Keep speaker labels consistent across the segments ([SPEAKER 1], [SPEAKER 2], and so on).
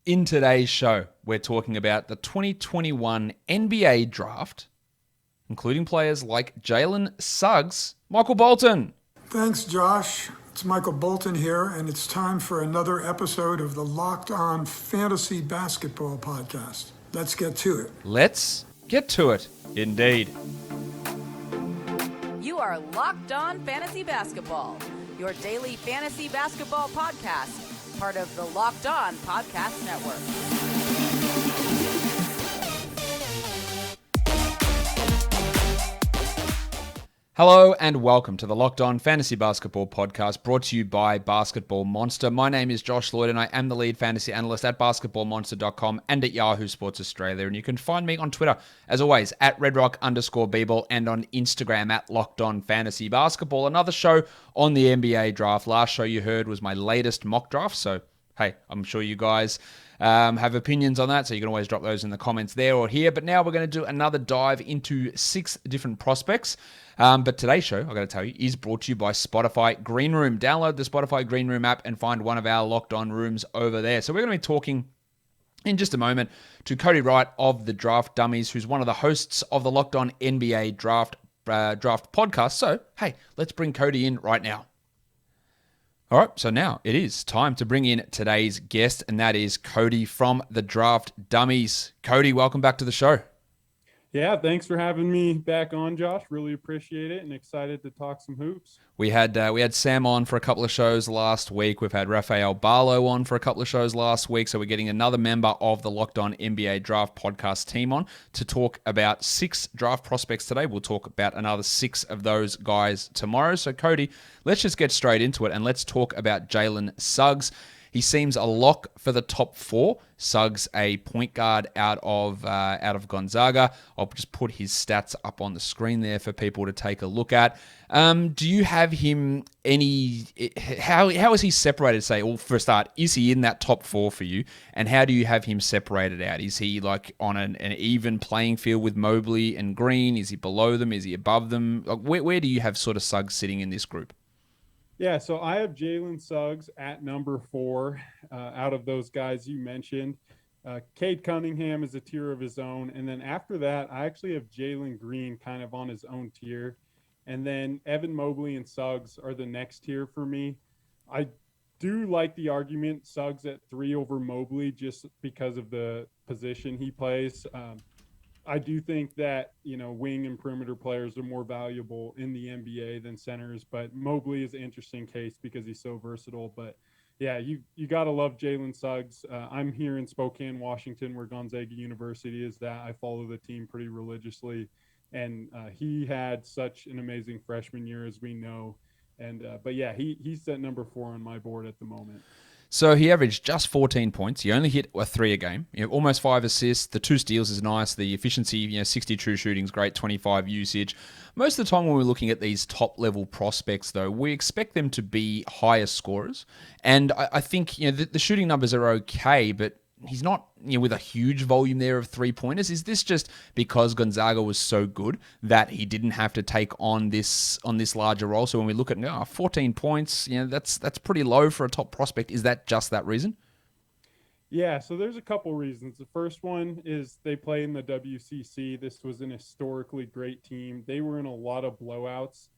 [SPEAKER 1] In today's show, we're talking about the 2021 NBA draft, including players like Jalen Suggs, Michael Bolton.
[SPEAKER 2] Thanks, Josh. It's Michael Bolton here, and it's time for another episode of the Locked On Fantasy Basketball Podcast. Let's get to it.
[SPEAKER 1] Let's get to it, indeed.
[SPEAKER 3] You are Locked On Fantasy Basketball, your daily fantasy basketball podcast, part of the Locked On Podcast Network.
[SPEAKER 1] Hello and welcome to the Locked On Fantasy Basketball Podcast, brought to you by Basketball Monster. My name is Josh Lloyd and I am the lead fantasy analyst at basketballmonster.com and at Yahoo Sports Australia. And you can find me on Twitter, as always, at redrock_bball and on Instagram at Locked On Fantasy Basketball. Another show on the NBA draft. Last show you heard was my latest mock draft. So, hey, I'm sure you guys have opinions on that, so you can always drop those in the comments there or here. But now we're going to do another dive into 6 different prospects. But today's show, I've got to tell you, is brought to you by Spotify Green Room. Download the Spotify Green Room app and find one of our Locked On rooms over there. So we're going to be talking in just a moment to Cody Wright of the Draft Dummies, who's one of the hosts of the Locked On NBA Draft podcast. So, hey, let's bring Cody in right now. All right, so now it is time to bring in today's guest, and that is Cody from the Draft Dummies. Cody, welcome back to the show.
[SPEAKER 4] Yeah, thanks for having me back on, Josh. Really appreciate it and excited to talk some hoops.
[SPEAKER 1] We had Sam on for a couple of shows last week. We've had Rafael Barlow on for a couple of shows last week. So we're getting another member of the Locked On NBA Draft podcast team on to talk about 6 draft prospects today. We'll talk about another 6 of those guys tomorrow. So Cody, let's just get straight into it and let's talk about Jalen Suggs. He seems a lock for the top 4. Suggs, a point guard out of Gonzaga. I'll just put his stats up on the screen there for people to take a look at. Do you have him how is he separated, say, well, for a start, is he in that top 4 for you? And how do you have him separated out? Is he like on an even playing field with Mobley and Green? Is he below them? Is he above them? Like, where do you have sort of Suggs sitting in this group?
[SPEAKER 4] Yeah, so I have Jalen Suggs at number 4 out of those guys you mentioned. Cade Cunningham is a tier of his own. And then after that, I actually have Jalen Green kind of on his own tier. And then Evan Mobley and Suggs are the next tier for me. I do like the argument Suggs at 3 over Mobley just because of the position he plays. I do think that, wing and perimeter players are more valuable in the NBA than centers, but Mobley is an interesting case because he's so versatile. But yeah, you got to love Jalen Suggs. I'm here in Spokane, Washington, where Gonzaga University is. That I follow the team pretty religiously. And he had such an amazing freshman year, as we know. And but yeah, he's at number 4 on my board at the moment.
[SPEAKER 1] So he averaged just 14 points. He only hit a 3 a game. Almost 5 assists. The 2 steals is nice. The efficiency, 62 shooting is great. 25 usage. Most of the time when we're looking at these top level prospects, though, we expect them to be higher scorers. And I think the shooting numbers are okay, but he's not with a huge volume there of 3-pointers. Is this just because Gonzaga was so good that he didn't have to take on this larger role? So when we look at 14 points, that's pretty low for a top prospect. Is that just that reason?
[SPEAKER 4] Yeah, so there's a couple reasons. The first one is they play in the WCC. This was an historically great team. They were in a lot of blowouts.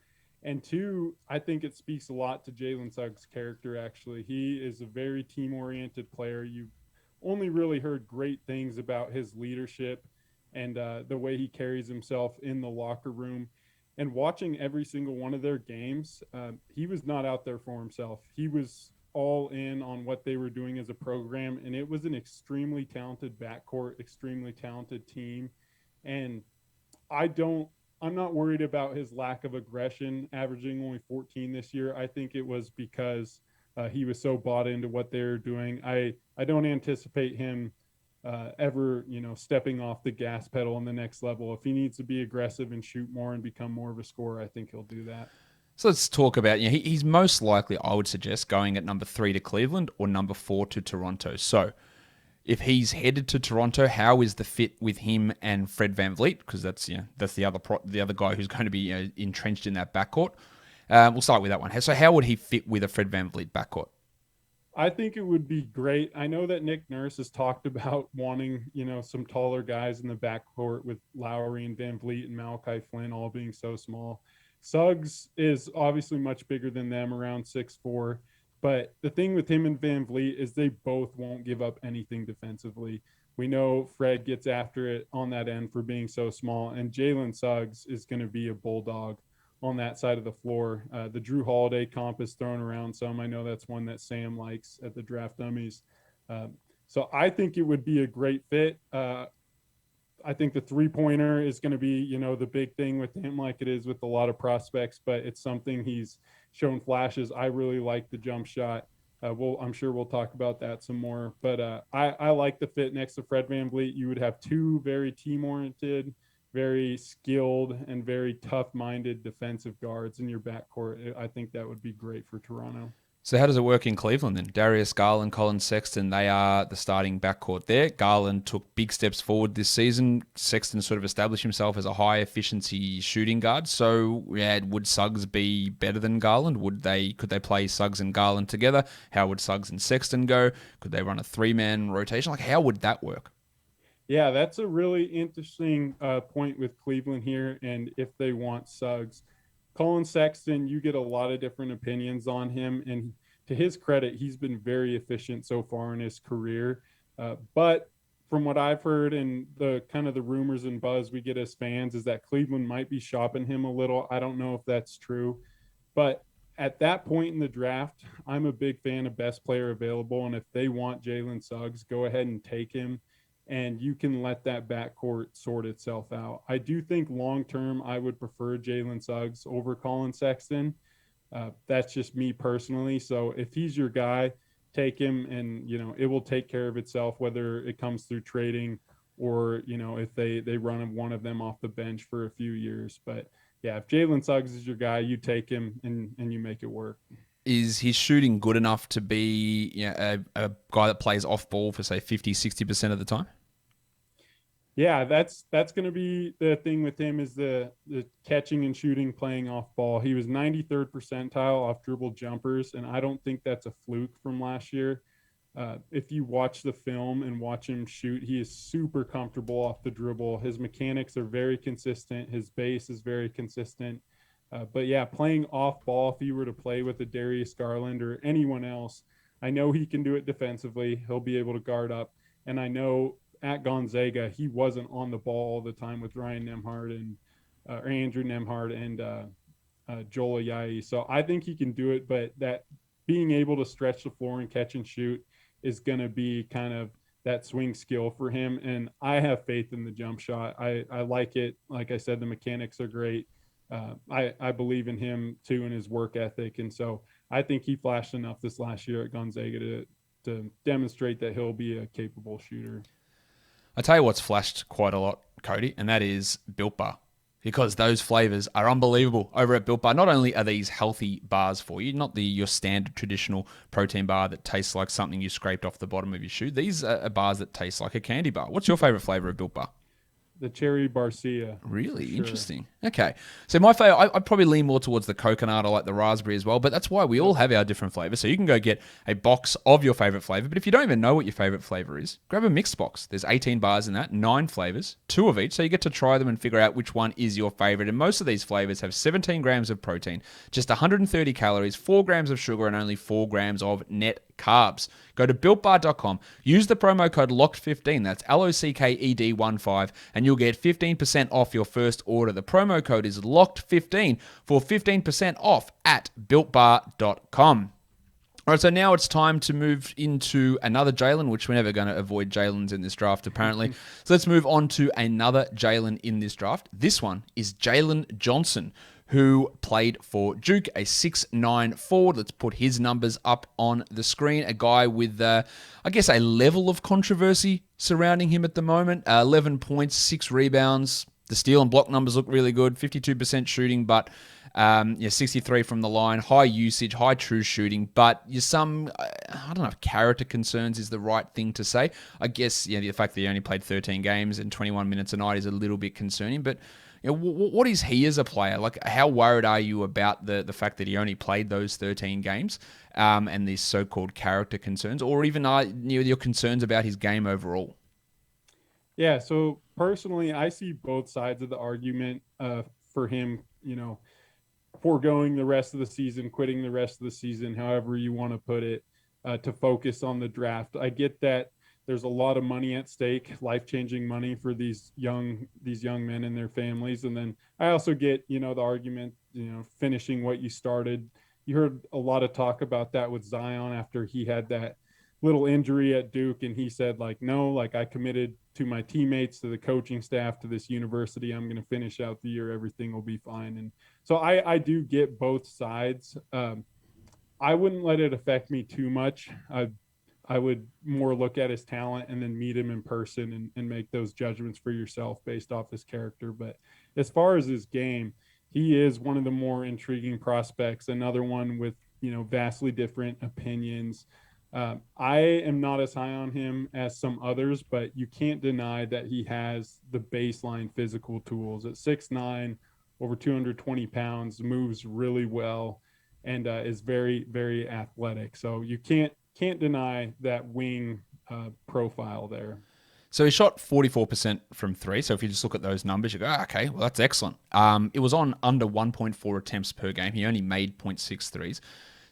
[SPEAKER 4] And 2, I think it speaks a lot to Jalen Suggs' character, actually. He is a very team-oriented player. You only really heard great things about his leadership and the way he carries himself in the locker room. And watching every single one of their games, he was not out there for himself. He was all in on what they were doing as a program, and it was an extremely talented backcourt, extremely talented team. And I'm not worried about his lack of aggression, averaging only 14 this year. I think it was because he was so bought into what they're doing. I don't anticipate him ever, stepping off the gas pedal on the next level. If he needs to be aggressive and shoot more and become more of a scorer, I think he'll do that.
[SPEAKER 1] So let's talk about, he's most likely, I would suggest, going at number 3 to Cleveland or number 4 to Toronto. So if he's headed to Toronto, how is the fit with him and Fred VanVleet? Because that's the other guy who's going to be entrenched in that backcourt. We'll start with that one. So how would he fit with a Fred VanVleet backcourt?
[SPEAKER 4] I think it would be great. I know that Nick Nurse has talked about wanting, some taller guys in the backcourt with Lowry and Van Vliet and Malachi Flynn all being so small. Suggs is obviously much bigger than them, around 6'4". But the thing with him and Van Vliet is they both won't give up anything defensively. We know Fred gets after it on that end for being so small, and Jalen Suggs is going to be a bulldog on that side of the floor. The Drew Holiday comp is thrown around some. I know that's one that Sam likes at the Draft Dummies. So I think it would be a great fit. I think the three-pointer is going to be, the big thing with him, like it is with a lot of prospects, but it's something he's shown flashes. I really like the jump shot. I'm sure we'll talk about that some more, but I like the fit next to Fred VanVleet. You would have two very team-oriented, very skilled, and very tough-minded defensive guards in your backcourt. I think that would be great for Toronto.
[SPEAKER 1] So how does it work in Cleveland then? Darius Garland, Colin Sexton, they are the starting backcourt there. Garland took big steps forward this season. Sexton sort of established himself as a high-efficiency shooting guard. So would Suggs be better than Garland? Could they play Suggs and Garland together? How would Suggs and Sexton go? Could they run a three-man rotation? How would that work?
[SPEAKER 4] Yeah, that's a really interesting point with Cleveland here, and if they want Suggs. Colin Sexton, you get a lot of different opinions on him, and to his credit, he's been very efficient so far in his career. But from what I've heard and the kind of the rumors and buzz we get as fans is that Cleveland might be shopping him a little. I don't know if that's true, but at that point in the draft, I'm a big fan of best player available, and if they want Jalen Suggs, go ahead and take him, and you can let that backcourt sort itself out. I do think long-term I would prefer Jalen Suggs over Colin Sexton. That's just me personally. So if he's your guy, take him, and, it will take care of itself, whether it comes through trading or, if they run one of them off the bench for a few years. But, yeah, if Jalen Suggs is your guy, you take him and you make it work.
[SPEAKER 1] Is his shooting good enough to be a guy that plays off ball for, say, 50, 60% of the time?
[SPEAKER 4] Yeah, that's going to be the thing with him is the catching and shooting, playing off ball. He was 93rd percentile off dribble jumpers, and I don't think that's a fluke from last year. If you watch the film and watch him shoot, he is super comfortable off the dribble. His mechanics are very consistent. His base is very consistent. But, yeah, playing off ball, if he were to play with a Darius Garland or anyone else, I know he can do it defensively. He'll be able to guard up. And I know at Gonzaga, he wasn't on the ball all the time with Ryan Nembhard and Andrew Nembhard and Joel Ayayi. So I think he can do it, but that being able to stretch the floor and catch and shoot is going to be kind of that swing skill for him. And I have faith in the jump shot. I like it. Like I said, the mechanics are great. I believe in him too and his work ethic. And so I think he flashed enough this last year at Gonzaga to demonstrate that he'll be a capable shooter.
[SPEAKER 1] I tell you what's flashed quite a lot, Cody, and that is Built Bar. Because those flavors are unbelievable over at Built Bar. Not only are these healthy bars for you, not your standard traditional protein bar that tastes like something you scraped off the bottom of your shoe. These are bars that taste like a candy bar. What's your favorite flavor of Built Bar?
[SPEAKER 4] The cherry barcia.
[SPEAKER 1] Really?
[SPEAKER 4] Sure.
[SPEAKER 1] Interesting. Okay. So my favorite, I'd probably lean more towards the coconut. I like the raspberry as well, but that's why we all have our different flavors. So you can go get a box of your favorite flavor, but if you don't even know what your favorite flavor is, grab a mixed box. There's 18 bars in that, 9 flavors, 2 of each, so you get to try them and figure out which one is your favorite. And most of these flavors have 17 grams of protein, just 130 calories, 4 grams of sugar, and only 4 grams of net carbs. Go to builtbar.com, use the promo code LOCKED15, that's LOCKED15, and you'll get 15% off your first order. The promo code is LOCKED15 for 15% off at builtbar.com. All right, so now it's time to move into another Jalen, which we're never going to avoid Jalen's in this draft, apparently. So let's move on to another Jalen in this draft. This one is Jalen Johnson, who played for Duke, a 6'9" forward. Let's put his numbers up on the screen. A guy with, I guess, a level of controversy surrounding him at the moment. 11 points, 6 rebounds. The steal and block numbers look really good. 52% shooting, but 63 from the line. High usage, high true shooting, but some, I don't know if character concerns is the right thing to say. I guess the fact that he only played 13 games and 21 minutes a night is a little bit concerning, but what is he as a player? Like, how worried are you about the fact that he only played those 13 games? and these so-called character concerns, or even your concerns about his game overall?
[SPEAKER 4] Yeah, so personally, I see both sides of the argument for him, foregoing the rest of the season, quitting the rest of the season, however you want to put it, to focus on the draft. I get that there's a lot of money at stake, life-changing money for these young men and their families. And then I also get, the argument, finishing what you started. You heard a lot of talk about that with Zion after he had that little injury at Duke, and he said, no, I committed to my teammates, to the coaching staff, to this university. I'm going to finish out the year. Everything will be fine. And so I do get both sides. I wouldn't let it affect me too much. I would more look at his talent and then meet him in person and make those judgments for yourself based off his character. But as far as his game, he is one of the more intriguing prospects, another one with, vastly different opinions. I am not as high on him as some others, but you can't deny that he has the baseline physical tools. At 6'9", over 220 pounds, moves really well, and is very, very athletic. So you can't deny that wing profile there.
[SPEAKER 1] So he shot 44% from three. So if you just look at those numbers, you go, okay, well, that's excellent. It was on under 1.4 attempts per game. He only made 0.6 threes.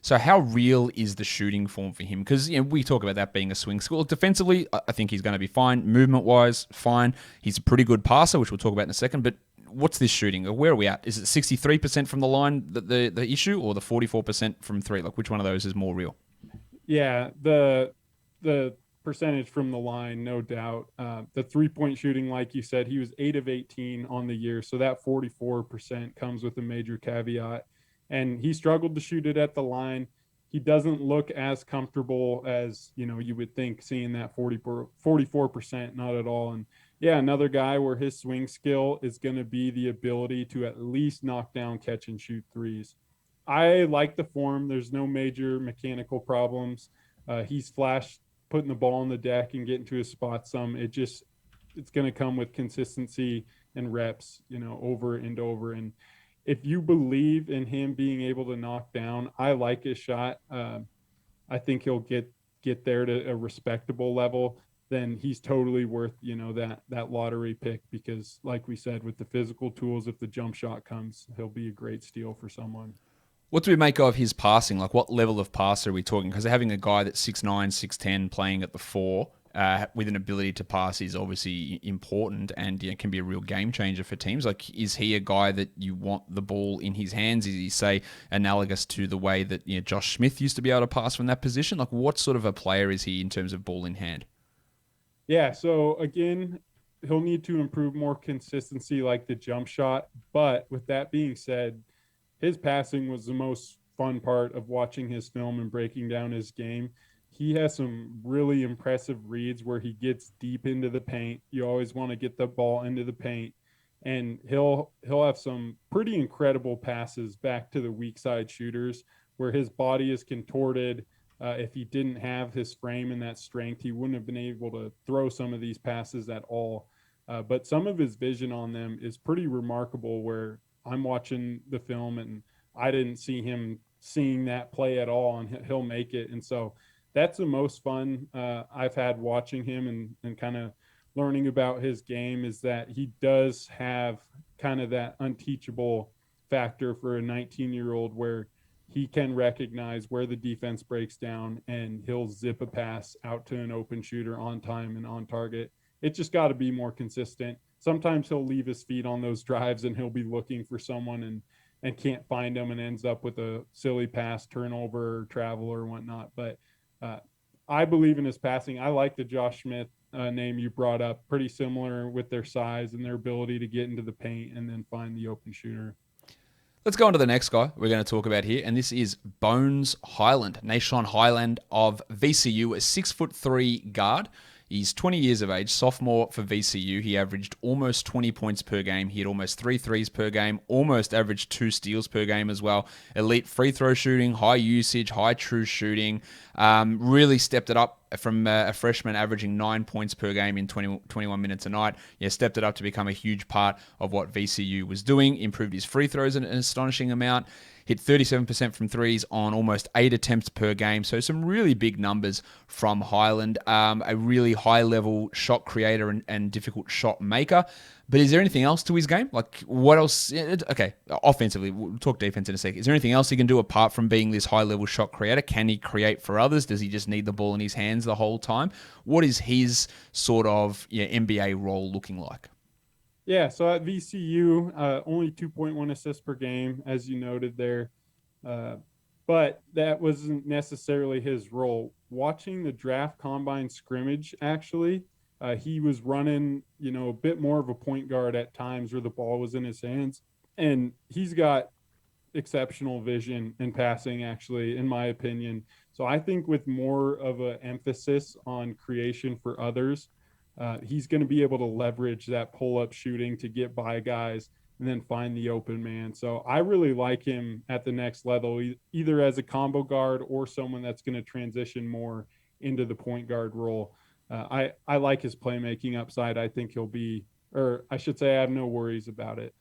[SPEAKER 1] So how real is the shooting form for him? Because we talk about that being a swing skill. Defensively, I think he's going to be fine. Movement-wise, fine. He's a pretty good passer, which we'll talk about in a second. But what's this shooting? Where are we at? Is it 63% from the line the issue, or the 44% from three? Which one of those is more real?
[SPEAKER 4] Yeah, the percentage from the line, no doubt. The three-point shooting, like you said, he was 8 of 18 on the year. So that 44% comes with a major caveat. And he struggled to shoot it at the line. He doesn't look as comfortable as, you would think, seeing that 44%, not at all. And yeah, another guy where his swing skill is going to be the ability to at least knock down, catch and shoot threes. I like the form. There's no major mechanical problems. He's flashed putting the ball on the deck and getting to his spot some. It's going to come with consistency and reps, over and over. And if you believe in him being able to knock down, I like his shot. I think he'll get there to a respectable level. Then he's totally worth, that lottery pick, because like we said, with the physical tools, if the jump shot comes, he'll be a great steal for someone.
[SPEAKER 1] What do we make of his passing? What level of passer are we talking? Because having a guy that's 6'9", 6'10", playing at the 4, with an ability to pass is obviously important and can be a real game changer for teams. Is he a guy that you want the ball in his hands? Is he, say, analogous to the way that Josh Smith used to be able to pass from that position? What sort of a player is he in terms of ball in hand?
[SPEAKER 4] Yeah, so again, he'll need to improve more consistency, like the jump shot. But with that being said, his passing was the most fun part of watching his film and breaking down his game. He has some really impressive reads where he gets deep into the paint. You always want to get the ball into the paint, and he'll have some pretty incredible passes back to the weak side shooters where his body is contorted. If he didn't have his frame and that strength, he wouldn't have been able to throw some of these passes at all. But some of his vision on them is pretty remarkable, where I'm watching the film and I didn't see him seeing that play at all, and he'll make it. And so that's the most fun I've had watching him and kind of learning about his game, is that he does have kind of that unteachable factor for a 19-year-old, where he can recognize where the defense breaks down and he'll zip a pass out to an open shooter on time and on target. It's just got to be more consistent. Sometimes he'll leave his feet on those drives and he'll be looking for someone and can't find him and ends up with a silly pass, turnover, or travel or whatnot. But I believe in his passing. I like the Josh Smith name you brought up. Pretty similar with their size and their ability to get into the paint and then find the open shooter.
[SPEAKER 1] Let's go on to the next guy we're going to talk about here, and this is Bones Hyland, Nation Hyland of VCU, a 6'3" guard. He's 20 years of age, sophomore for VCU. He averaged almost 20 points per game. He had almost 3 threes per game, almost averaged 2 steals per game as well. Elite free throw shooting, high usage, high true shooting. Really stepped it up from a freshman averaging 9 points per game in 21 minutes a night. Stepped it up to become a huge part of what VCU was doing, improved his free throws an astonishing amount, hit 37% from threes on almost 8 attempts per game. So some really big numbers from Hyland. A really high-level shot creator and difficult shot maker. But is there anything else to his game? Like, what else? Okay, offensively, we'll talk defense in a sec. Is there anything else he can do apart from being this high-level shot creator? Can he create for others? Does he just need the ball in his hands the whole time? What is his sort of NBA role looking like?
[SPEAKER 4] Yeah, so at VCU, only 2.1 assists per game, as you noted there. But that wasn't necessarily his role. Watching the draft combine scrimmage, actually, he was running, a bit more of a point guard at times where the ball was in his hands. And he's got exceptional vision in passing, actually, in my opinion. So I think with more of an emphasis on creation for others, he's going to be able to leverage that pull-up shooting to get by guys and then find the open man. So I really like him at the next level, either as a combo guard or someone that's going to transition more into the point guard role. I like his playmaking upside. I think he'll be, or I should say I have no worries about it.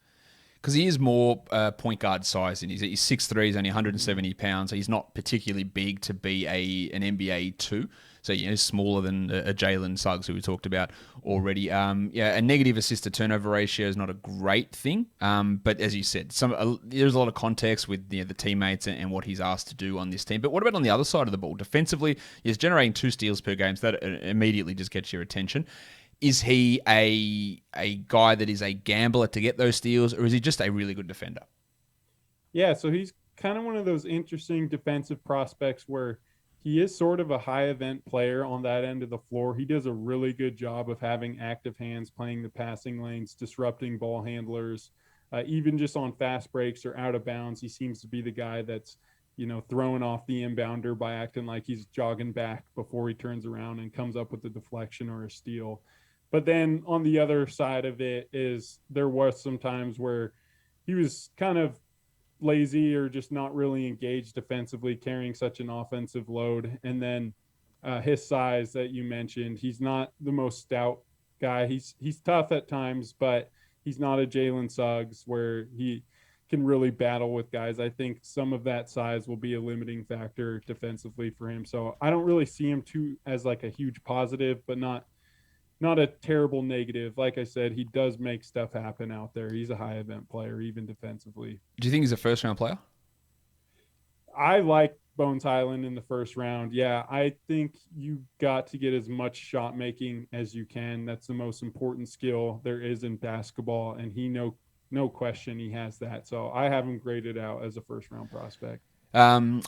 [SPEAKER 1] Because he is more point guard size, and he's 6'3", he's only 170 pounds, so he's not particularly big to be an NBA 2. So, smaller than a Jalen Suggs, who we talked about already. A negative assist-to-turnover ratio is not a great thing. But as you said, there's a lot of context with the teammates and what he's asked to do on this team. But what about on the other side of the ball? Defensively, he's generating 2 steals per game, so that immediately just gets your attention. Is he a guy that is a gambler to get those steals, or is he just a really good defender?
[SPEAKER 4] Yeah, so he's kind of one of those interesting defensive prospects where he is sort of a high-event player on that end of the floor. He does a really good job of having active hands, playing the passing lanes, disrupting ball handlers, even just on fast breaks or out of bounds. He seems to be the guy that's, throwing off the inbounder by acting like he's jogging back before he turns around and comes up with a deflection or a steal. But then on the other side of it is there was some times where he was kind of lazy or just not really engaged defensively, carrying such an offensive load. And then his size that you mentioned, he's not the most stout guy. He's tough at times, but he's not a Jalen Suggs where he can really battle with guys. I think some of that size will be a limiting factor defensively for him. So I don't really see him as like a huge positive, but not a terrible negative. Like I said, he does make stuff happen out there. He's a high event player, even defensively.
[SPEAKER 1] Do you think he's a first round player?
[SPEAKER 4] I like Bones Hyland in the first round. Yeah, I think you got to get as much shot making as you can. That's the most important skill there is in basketball, and he no question he has that. So I have him graded out as a first round prospect.
[SPEAKER 1] So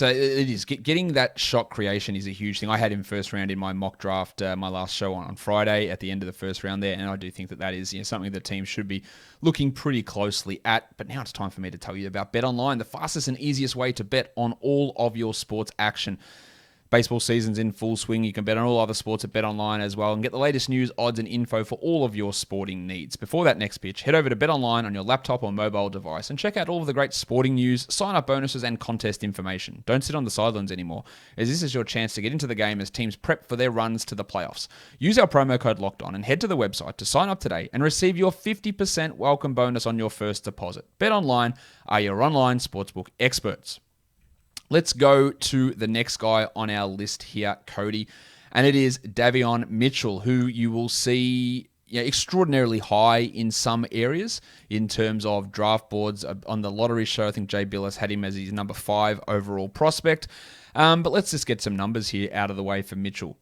[SPEAKER 1] it is. Getting that shot creation is a huge thing. I had him first round in my mock draft, my last show on Friday at the end of the first round there, and I do think that is something the team should be looking pretty closely at. But now it's time for me to tell you about BetOnline, the fastest and easiest way to bet on all of your sports action. Baseball season's in full swing. You can bet on all other sports at BetOnline as well and get the latest news, odds, and info for all of your sporting needs. Before that next pitch, head over to BetOnline on your laptop or mobile device and check out all of the great sporting news, sign-up bonuses, and contest information. Don't sit on the sidelines anymore, as this is your chance to get into the game as teams prep for their runs to the playoffs. Use our promo code LOCKEDON and head to the website to sign up today and receive your 50% welcome bonus on your first deposit. BetOnline are your online sportsbook experts. Let's go to the next guy on our list here, Cody, and it is Davion Mitchell, who you will see extraordinarily high in some areas in terms of draft boards. On the lottery show, I think Jay Billis had him as his number 5 overall prospect. But let's just get some numbers here out of the way for Mitchell.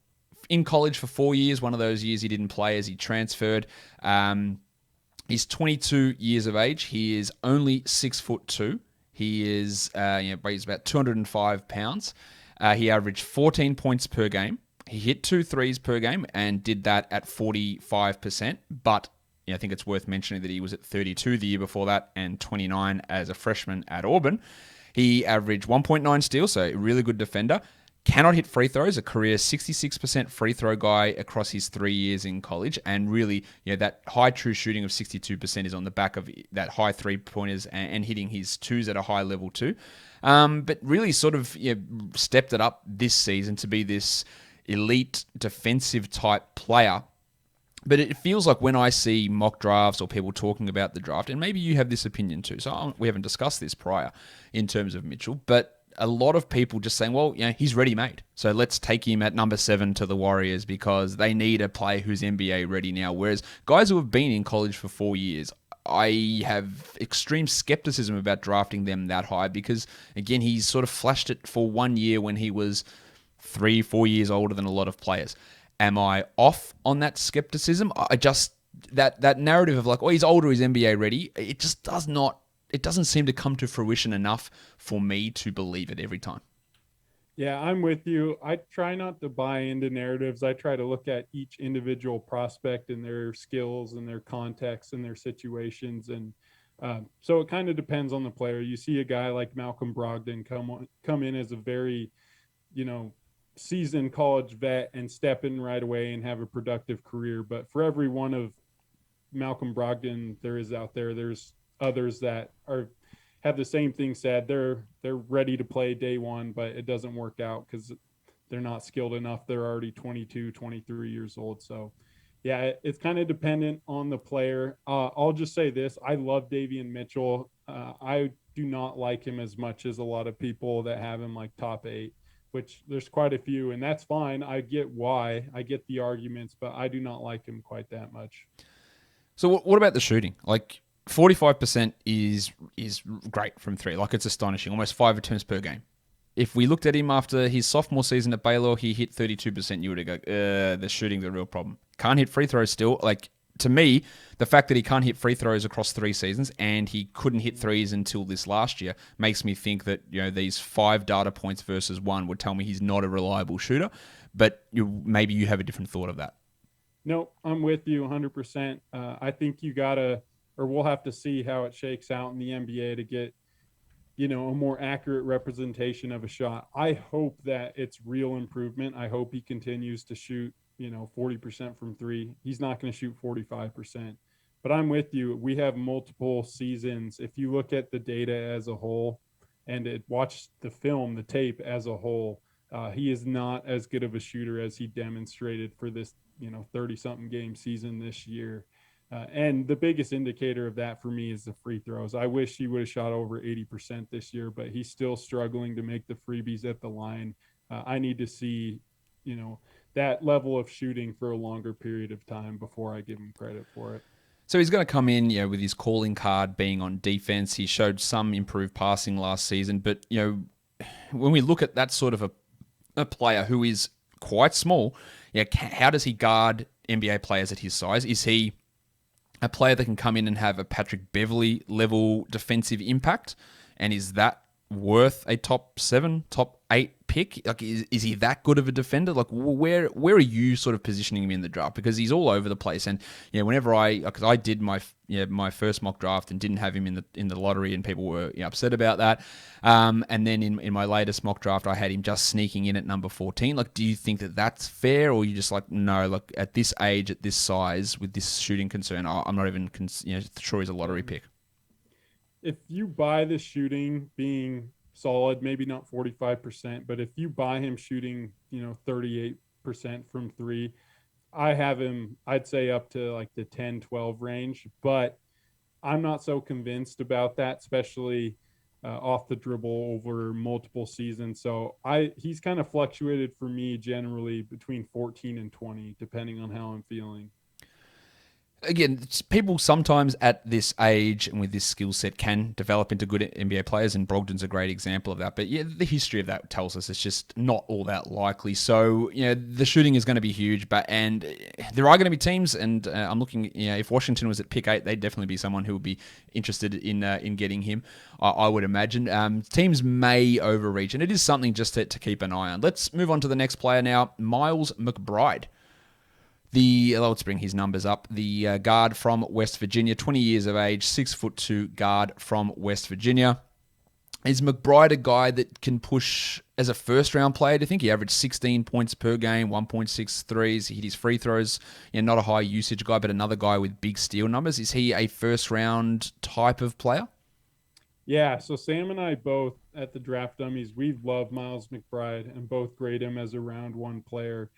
[SPEAKER 1] In college for 4 years, one of those years he didn't play as he transferred. He's 22 years of age. He is only 6'2". He is he's about 205 pounds. He averaged 14 points per game. He hit 2 threes per game and did that at 45%. But I think it's worth mentioning that he was at 32 the year before that and 29 as a freshman at Auburn. He averaged 1.9 steals, so a really good defender. Cannot hit free throws, a career 66% free throw guy across his 3 years in college. And really, that high true shooting of 62% is on the back of that high three-pointers and hitting his twos at a high level too. But really sort of stepped it up this season to be this elite defensive type player. But it feels like when I see mock drafts or people talking about the draft, and maybe you have this opinion too, so we haven't discussed this prior in terms of Mitchell, but a lot of people just saying, well, he's ready-made. So let's take him at number 7 to the Warriors because they need a player who's NBA ready now. Whereas guys who have been in college for 4 years, I have extreme skepticism about drafting them that high because, again, he's sort of flashed it for 1 year when he was 3-4 years older than a lot of players. Am I off on that skepticism? I just, that narrative of like, oh, he's older, he's NBA ready, it just doesn't seem to come to fruition enough for me to believe it every time.
[SPEAKER 4] Yeah, I'm with you. I try not to buy into narratives. I try to look at each individual prospect and their skills and their context and their situations. And so it kind of depends on the player. You see a guy like Malcolm Brogdon come in as a very, seasoned college vet and step in right away and have a productive career. But for every one of Malcolm Brogdon there is out there, there's others that have the same thing said. They're ready to play day one, but it doesn't work out because they're not skilled enough. They're already 22, 23 years old. So yeah, it's kind of dependent on the player. I'll just say this. I love Davion Mitchell. I do not like him as much as a lot of people that have him like top 8, which there's quite a few, and that's fine. I get why. I get the arguments, but I do not like him quite that much.
[SPEAKER 1] So what about the shooting? Like 45% is great from 3. Like it's astonishing. Almost 5 attempts per game. If we looked at him after his sophomore season at Baylor, he hit 32%. You would go, the shooting's a real problem. Can't hit free throws still. Like, to me, the fact that he can't hit free throws across 3 seasons and he couldn't hit threes until this last year makes me think that these 5 data points versus 1 would tell me he's not a reliable shooter. But maybe you have a different thought of that.
[SPEAKER 4] No, I'm with you 100%. I think we'll have to see how it shakes out in the NBA to get a more accurate representation of a shot. I hope that it's real improvement. I hope he continues to shoot 40% from 3. He's not going to shoot 45%. But I'm with you. We have multiple seasons. If you look at the data as a whole and watch the film, the tape as a whole, he is not as good of a shooter as he demonstrated for this 30-something game season this year. And the biggest indicator of that for me is the free throws. I wish he would have shot over 80% this year, but he's still struggling to make the freebies at the line. I need to see, that level of shooting for a longer period of time before I give him credit for it.
[SPEAKER 1] So he's going to come in, with his calling card being on defense. He showed some improved passing last season, but when we look at that sort of a player who is quite small, how does he guard NBA players at his size? Is he a player that can come in and have a Patrick Beverley level defensive impact? And is that worth a top 7, top 8 pick? Like, is he that good of a defender? Like, where are you sort of positioning him in the draft? Because he's all over the place. And whenever because I did my first mock draft and didn't have him in the lottery, and people were upset about that. And then in my latest mock draft, I had him just sneaking in at number 14. Like, do you think that that's fair, or you just like, no, look, at this age, at this size, with this shooting concern, I'm not even sure he's a lottery pick?
[SPEAKER 4] If you buy the shooting being solid, maybe not 45%, but if you buy him shooting, 38% from 3, I have him, I'd say up to like the 10-12 range, but I'm not so convinced about that, especially off the dribble over multiple seasons. So he's kind of fluctuated for me generally between 14 and 20, depending on how I'm feeling.
[SPEAKER 1] Again, people sometimes at this age and with this skill set can develop into good NBA players, and Brogdon's a great example of that. But the history of that tells us it's just not all that likely. So, the shooting is going to be huge, and there are going to be teams, and I'm looking, if Washington was at pick 8, they'd definitely be someone who would be interested in getting him, I would imagine. Teams may overreach, and it is something just to keep an eye on. Let's move on to the next player now, Miles McBride. Let's bring his numbers up. The guard from West Virginia, 20 years of age, 6'2" guard from West Virginia. Is McBride a guy that can push as a first-round player? Do you think he averaged 16 points per game, 1.6 threes? He hit his free throws. Not a high usage guy, but another guy with big steal numbers. Is he a first-round type of player?
[SPEAKER 4] Yeah, so Sam and I both at the Draft Dummies, we love Miles McBride and both grade him as a round one player.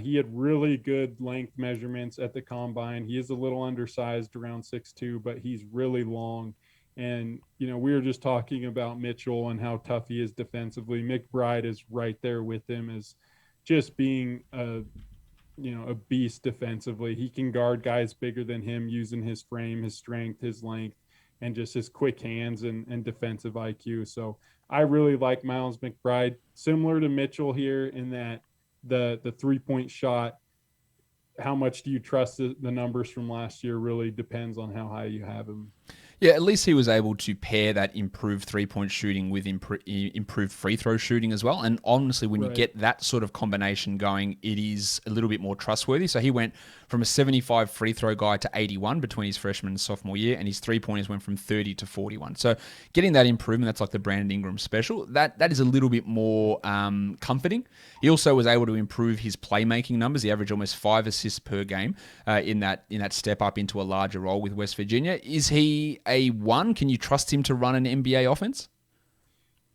[SPEAKER 4] He had really good length measurements at the combine. He is a little undersized, around 6'2", but he's really long. And, we were just talking about Mitchell and how tough he is defensively. McBride is right there with him as just being a beast defensively. He can guard guys bigger than him using his frame, his strength, his length, and just his quick hands and defensive IQ. So I really like Miles McBride, similar to Mitchell here in that the 3-point shot, how much do you trust the numbers from last year really depends on how high you have him.
[SPEAKER 1] Yeah, at least he was able to pair that improved three-point shooting with improved free throw shooting as well. And honestly, when you get that sort of combination going, it is a little bit more trustworthy. So he went from a 75 free throw guy to 81 between his freshman and sophomore year, and his three-pointers went from 30 to 41. So getting that improvement, that's like the Brandon Ingram special, that is a little bit more comforting. He also was able to improve his playmaking numbers. He averaged almost 5 assists per game in that step up into a larger role with West Virginia. Is he a one? Can you trust him to run an NBA offense?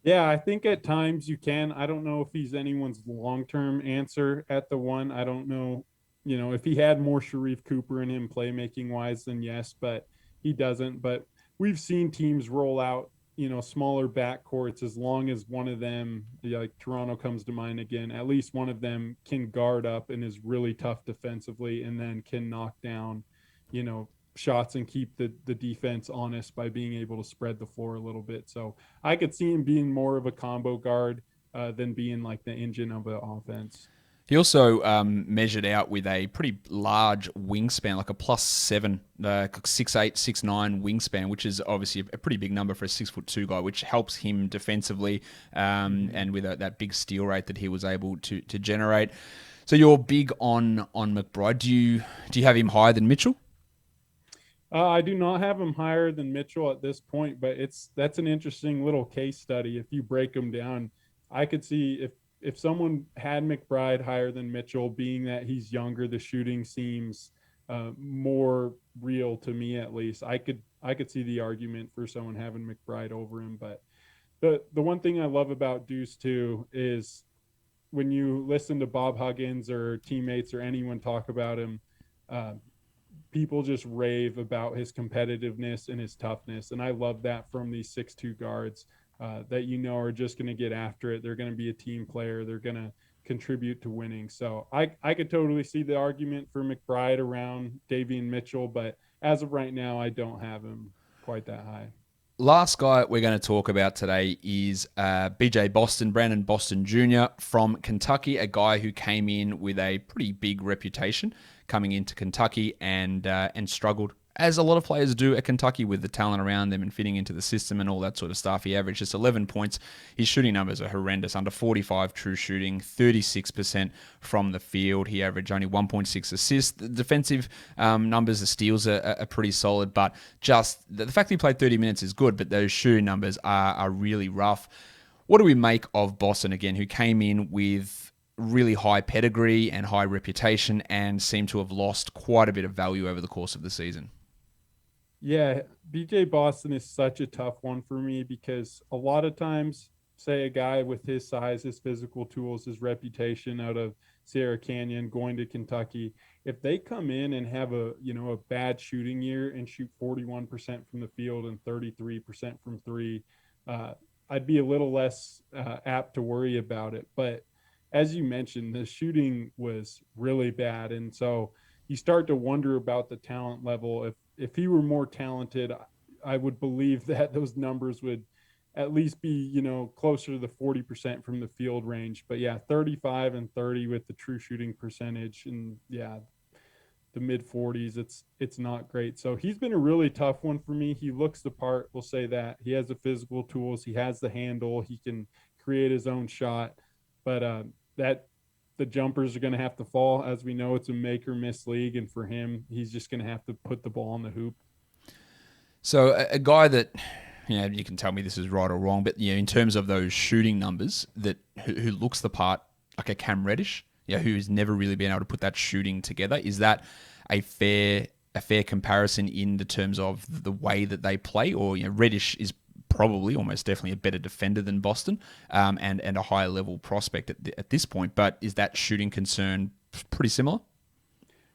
[SPEAKER 4] Yeah, I think at times you can. I don't know if he's anyone's long-term answer at the one. I don't know, if he had more Sharif Cooper in him playmaking wise, then yes, but he doesn't. But we've seen teams roll out, smaller backcourts as long as one of them, like Toronto comes to mind again, at least one of them can guard up and is really tough defensively and then can knock down, shots and keep the defense honest by being able to spread the floor a little bit. So I could see him being more of a combo guard than being like the engine of the offense.
[SPEAKER 1] He also measured out with a pretty large wingspan, like a +7, 6'8", 6'9" wingspan, which is obviously a pretty big number for a 6'2" guy, which helps him defensively and with that big steal rate that he was able to generate. So you're big on McBride. Do you have him higher than Mitchell?
[SPEAKER 4] I do not have him higher than Mitchell at this point, but that's an interesting little case study. If you break them down, I could see if someone had McBride higher than Mitchell, being that he's younger, the shooting seems more real to me at least. I could see the argument for someone having McBride over him, but the one thing I love about Deuce too is when you listen to Bob Huggins or teammates or anyone talk about him, people just rave about his competitiveness and his toughness. And I love that from these 6'2" guards that are just going to get after it. They're going to be a team player. They're going to contribute to winning. So I could totally see the argument for McBride around Davion Mitchell, but as of right now, I don't have him quite that high.
[SPEAKER 1] Last guy we're going to talk about today is BJ Boston, Brandon Boston Jr. from Kentucky, a guy who came in with a pretty big reputation coming into Kentucky and struggled, as a lot of players do at Kentucky with the talent around them and fitting into the system and all that sort of stuff. He averaged just 11 points. His shooting numbers are horrendous, under 45 true shooting, 36% from the field. He averaged only 1.6 assists. The defensive numbers, the steals are pretty solid, but just the fact that he played 30 minutes is good, but those shooting numbers are really rough. What do we make of Boston, again, who came in with really high pedigree and high reputation and seemed to have lost quite a bit of value over the course of the season?
[SPEAKER 4] Yeah, BJ Boston is such a tough one for me because a lot of times, say a guy with his size, his physical tools, his reputation out of Sierra Canyon going to Kentucky, if they come in and have a bad shooting year and shoot 41% from the field and 33% from three, I'd be a little less apt to worry about it. But as you mentioned, the shooting was really bad. And so you start to wonder about the talent level. If he were more talented, I would believe that those numbers would at least be, closer to the 40% from the field range. But yeah, 35 and 30 with the true shooting percentage and the mid 40s, it's not great. So he's been a really tough one for me. He looks the part, we'll say that. He has the physical tools, he has the handle, he can create his own shot. But that the jumpers are going to have to fall. As we know, it's a make or miss league, and for him, he's just going to have to put the ball in the hoop.
[SPEAKER 1] So a guy that, you can tell me this is right or wrong, but in terms of those shooting numbers, that who looks the part, like a Cam Reddish, who's never really been able to put that shooting together, is that a fair comparison in the terms of the way that they play? Or Reddish is probably almost definitely a better defender than Boston, and a higher level prospect at this point. But is that shooting concern pretty similar?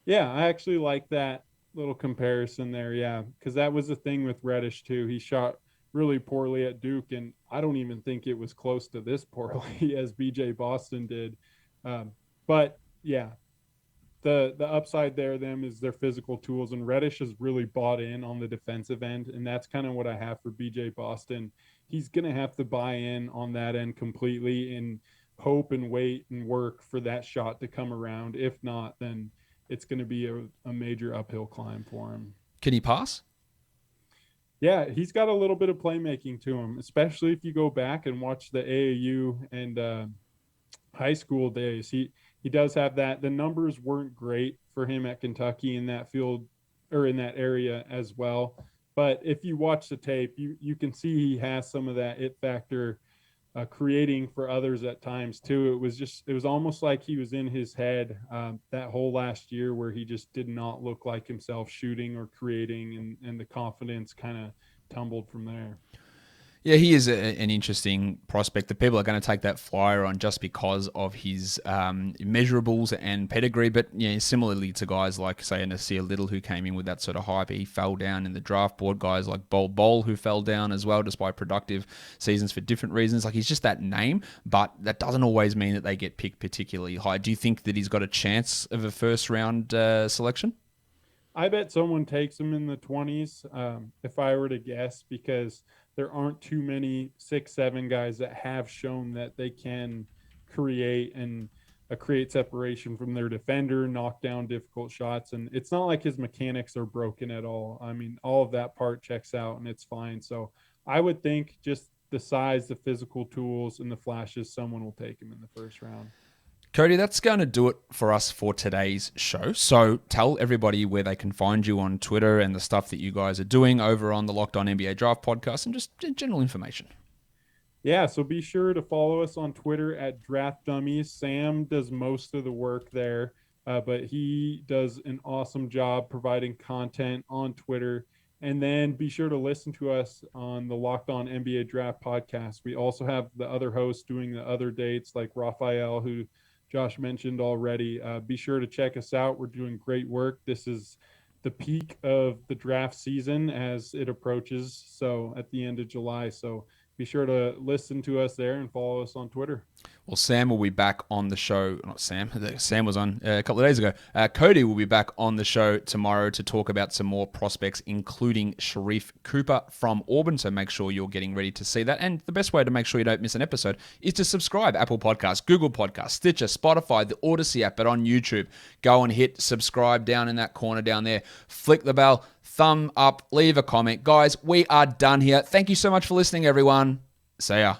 [SPEAKER 4] Yeah, I actually like that little comparison there. Yeah, because that was the thing with Reddish too. He shot really poorly at Duke, and I don't even think it was close to this poorly as BJ Boston did. But yeah, the upside there them is their physical tools, and Reddish has really bought in on the defensive end, and that's kind of what I have for BJ Boston. He's gonna have to buy in on that end completely and hope and wait and work for that shot to come around. If not, then it's going to be a major uphill climb for him.
[SPEAKER 1] Can he pass?
[SPEAKER 4] Yeah, he's got a little bit of playmaking to him, especially if you go back and watch the AAU and high school days. He does have that. The numbers weren't great for him at Kentucky in that field or in that area as well. But if you watch the tape, you can see he has some of that it factor, creating for others at times too. It was almost like he was in his head that whole last year where he just did not look like himself shooting or creating, and the confidence kind of tumbled from there.
[SPEAKER 1] Yeah, he is an interesting prospect that people are going to take that flyer on just because of his measurables and pedigree. But similarly to guys like, say, Nasir Little, who came in with that sort of hype, he fell down in the draft board. Guys like Bol, who fell down as well, despite productive seasons for different reasons. Like, he's just that name, but that doesn't always mean that they get picked particularly high. Do you think that he's got a chance of a first-round selection?
[SPEAKER 4] I bet someone takes him in the 20s, if I were to guess, because there aren't too many 6'7" guys that have shown that they can create and create separation from their defender, knock down difficult shots. And it's not like his mechanics are broken at all. I mean, all of that part checks out and it's fine. So I would think just the size, the physical tools, and the flashes, someone will take him in the first round.
[SPEAKER 1] Cody, that's going to do it for us for today's show. So tell everybody where they can find you on Twitter and the stuff that you guys are doing over on the Locked On NBA Draft podcast and just general information.
[SPEAKER 4] Yeah, so be sure to follow us on Twitter at Draft Dummies. Sam does most of the work there, but he does an awesome job providing content on Twitter. And then be sure to listen to us on the Locked On NBA Draft podcast. We also have the other hosts doing the other dates, like Raphael, who Josh mentioned already. Be sure to check us out. We're doing great work. This is the peak of the draft season as it approaches, so at the end of July. So be sure to listen to us there and follow us on Twitter.
[SPEAKER 1] Well, Sam will be back on the show. Not Sam. Sam was on a couple of days ago. Cody will be back on the show tomorrow to talk about some more prospects, including Sharif Cooper from Auburn. So make sure you're getting ready to see that. And the best way to make sure you don't miss an episode is to subscribe. Apple Podcasts, Google Podcasts, Stitcher, Spotify, the Odyssey app, but on YouTube. Go and hit subscribe down in that corner down there. Flick the bell, thumb up, leave a comment. Guys, we are done here. Thank you so much for listening, everyone. See ya.